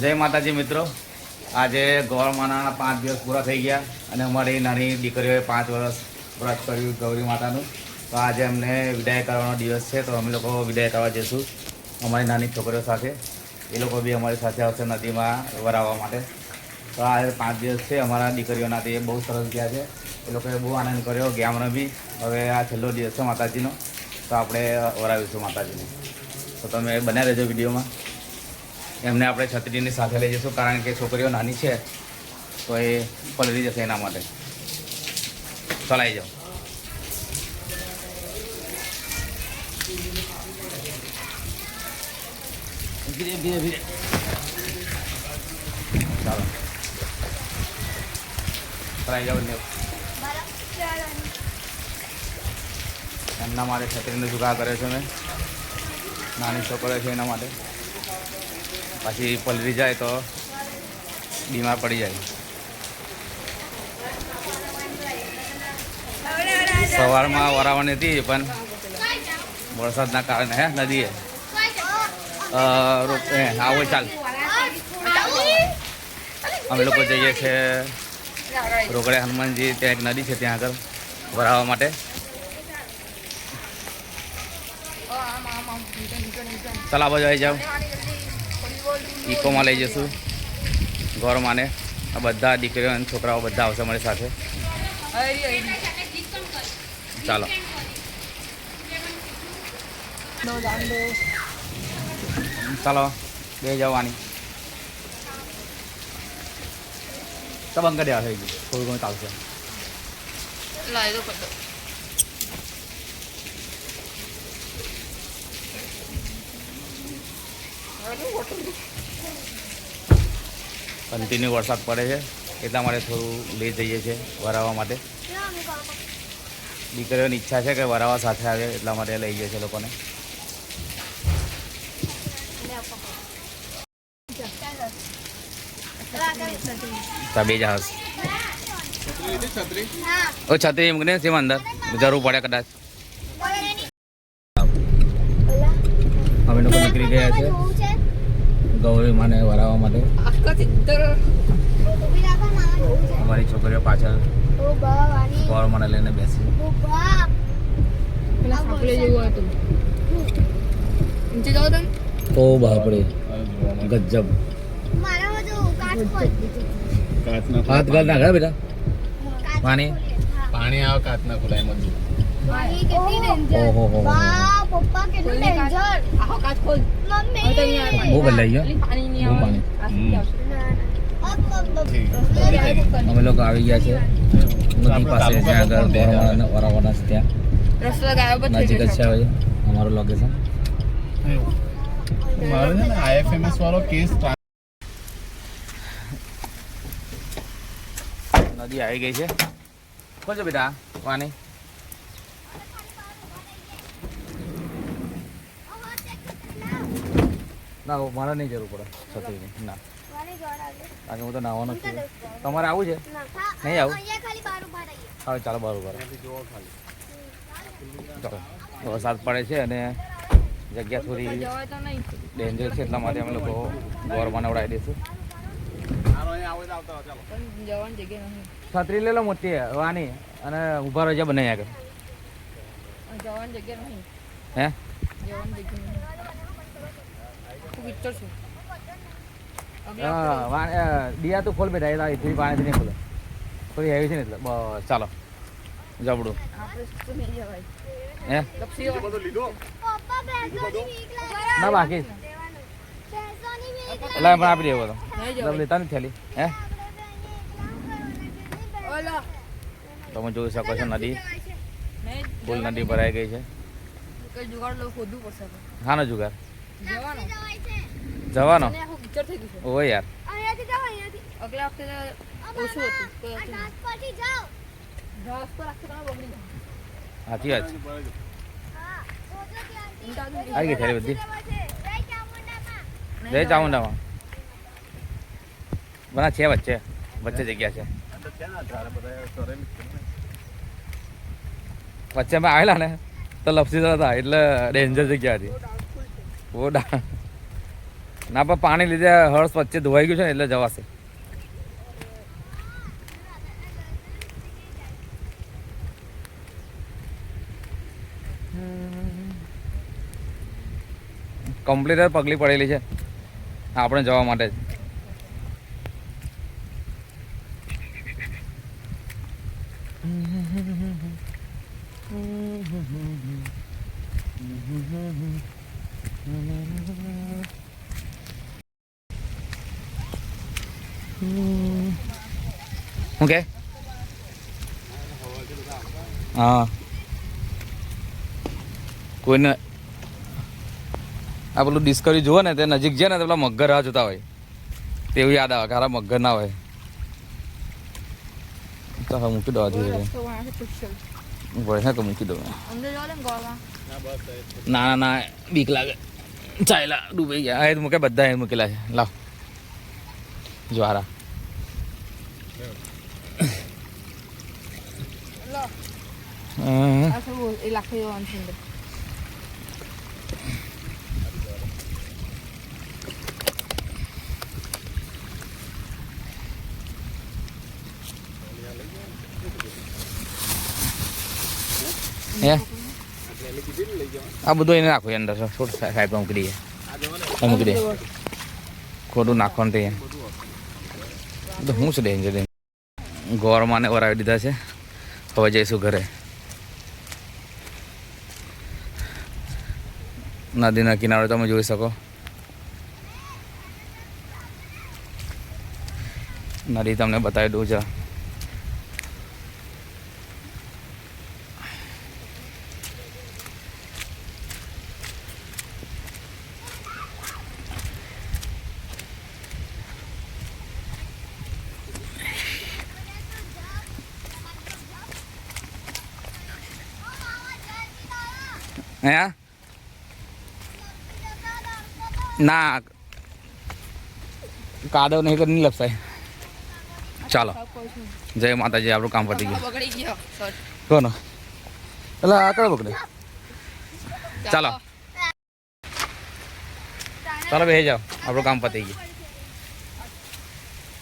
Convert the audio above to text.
જય માતાજી મિત્રો, આજે ગૌરમાના 5 દિવસ પૂરા થઈ ગયા અને અમારી નાની દીકરીઓએ 5 વર્ષ વ્રત કર્યું ગૌરી માતાનું. તો આજે અમને વિદાય કરવાનો દિવસ છે, તો અમે લોકો વિદાય કરવા જઈશું અમારી નાની છોકરીઓ સાથે. એ લોકો બી અમારી સાથે આવશે નદીમાં વરાવવા માટે. તો આજે 5 દિવસ છે અમારા દીકરીઓના, તે બહુ સરસ ગયા છે. એ લોકોએ બહુ આનંદ કર્યો ગામનો બી. હવે આ છેલ્લો દિવસ છે માતાજીનો, તો આપણે વરાવીશું માતાજીને. તો તમે બન્યા રહેજો વિડીયોમાં. એમને આપણે છત્રીની સાથે લઈ જઈશું, કારણ કે છોકરીઓ નાની છે તો એ પલળી જશે, એના માટે. ચલાવી જાઓ. ધીરે ધીરે ધીરે ચાલો, ચલાવી જાઓ. એમના માટે છત્રીનો જુગાડ કર્યો છે મેં. નાની છોકરીઓ છે એના માટે. પછી પલળી જાય તો બીમાર પડી જાય. સવારમાં વરાવવાની હતી, પણ વરસાદના કારણે નદીએ આવો. ચાલ, અમે લોકો જઈએ છીએ રોકડે હનુમાનજી, ત્યાં એક નદી છે, ત્યાં આગળ વરાવવા માટે. ચાલ, આ બાજુ આવી જાઓ. ઇકોમાં લઈ જઈશું ગૌરમાને. આ બધા દીકરીઓ અને છોકરાઓ બધા આવશે અમારી સાથે. ચાલો. ચાલો, બે જવાની તો બંધ કરી દેવા. થઈ ગયું, થોડું ઘણું ચાલશે. કન્ટિન્યુ વરસાદ પડે છે, એટલા માટે થોડું લઈ જઈએ છીએ વરાવવા માટે. દીકરીઓની ઈચ્છા છે કે વરાવવા સાથે આવે, એટલા માટે લઈ જઈએ છીએ લોકોને. બે જહાજ ઓ છત્રી એમ ને સેમ અંદર જરૂર પડે કદાચ. અમે લોકો નીકળી ગયા છે ગૌરી માને વરાવવા માટે. અમારી છોકરીઓ પાછળ ગૌરમાને લઈને બેસી. ઓ બાપરે, ગજબ. હાથ ગાલ નાખે બેટા. પાણી પાણી આવે, કાચ ના ખુલાય મત. ઓહો, બહુ બદલાઈ ગયો. અમે લોકો આવી ગયા છે નદી પાસે, જ્યાં આગળ ગૌરમાને વરાવવાના છે. ત્યાં નજીક જ છે હવે અમારું લોકેશન. IFMS વાળો કેસ નદી આવી ગઈ છે. કોણ છે બેટા પાણી? ના, મારે નહીં જરૂર પડે છત્રીની. ના, કારણ કે હું તો નાવાનો છું. તમારે આવું છે? નહીં આવું? હા, ચાલો બરાબર. ચાલો, વરસાદ પડે છે અને જગ્યા થોડી ડેન્જર છે, એટલા માટે અમે લોકો ગૌરમાને ઉડાવી દઈશું. છત્રી લે લો મોટી વાની, અને ઉભા રહી જાય બંને આગળ. હે દિયા તું ખોલ બેટા, એથી પાણીથી નહીં ખોલે. થોડી હેવી છે ને એટલે. બસ ચાલો, જબડું. હે ના બાકી એટલે પણ આપી દેવો તો લેતા નથી થેલી. હે તમે જોઈ શકો છો નદી, ફૂલ નદી ભરાઈ ગઈ છે. હા નો જુગાર જવાનો. ઓ યાર, સાચી વાત છે. આવી ગઈ થેલી બધી. જય ચામુંડામાં બના છે, વચ્ચે વચ્ચે જગ્યા છે. વચ્ચે અમે આવેલા ને તો લપસી જતા હતા, એટલે ડેન્જર જગ્યા હતી. બહુ ના પણ પાણી લીધે હર્ષ વચ્ચે ધોવાઈ ગયું છે ને એટલે જવાશે. કમ્પ્લીટ પગલી પડેલી છે આપણે જવા માટે જ. ઓકે હા કોઈને આ પેલું ડિસ્કવરી જુઓ ને તે નજીક છે ને તો પેલા મગર રાહ જોતા હોય તેવું યાદ આવે કે હારા મગર ના હોય. તો હવે મૂકી દો જોઈએ મૂકી દો. ના ના ના બીક લાગે ચાયલા ડૂબાઈ ગયા. એ મૂકે બધા એ મૂકેલા છે. લાવ જ્વારા આ બધું એને નાખો અંદર સાઈડ મૂકી દઈએ મૂકી દે ખોટું નાખવાનું તે તો હું છે ડેન્જર. ગોરમાને વરાવી દીધા છે. હવે જઈશું ઘરે. નદીના કિનારે તમે જોઈ શકો નદી તમને બતાવી દઉં છે. હે ના કાદવ નહીં કરી નહીં લપસાય. ચાલો જય માતાજી. આપણું કામ પતી ગયું. કોનો એટલે આગળ પકડે. ચાલો ચાલો બેસી જાઓ. આપણું કામ પતી ગયું.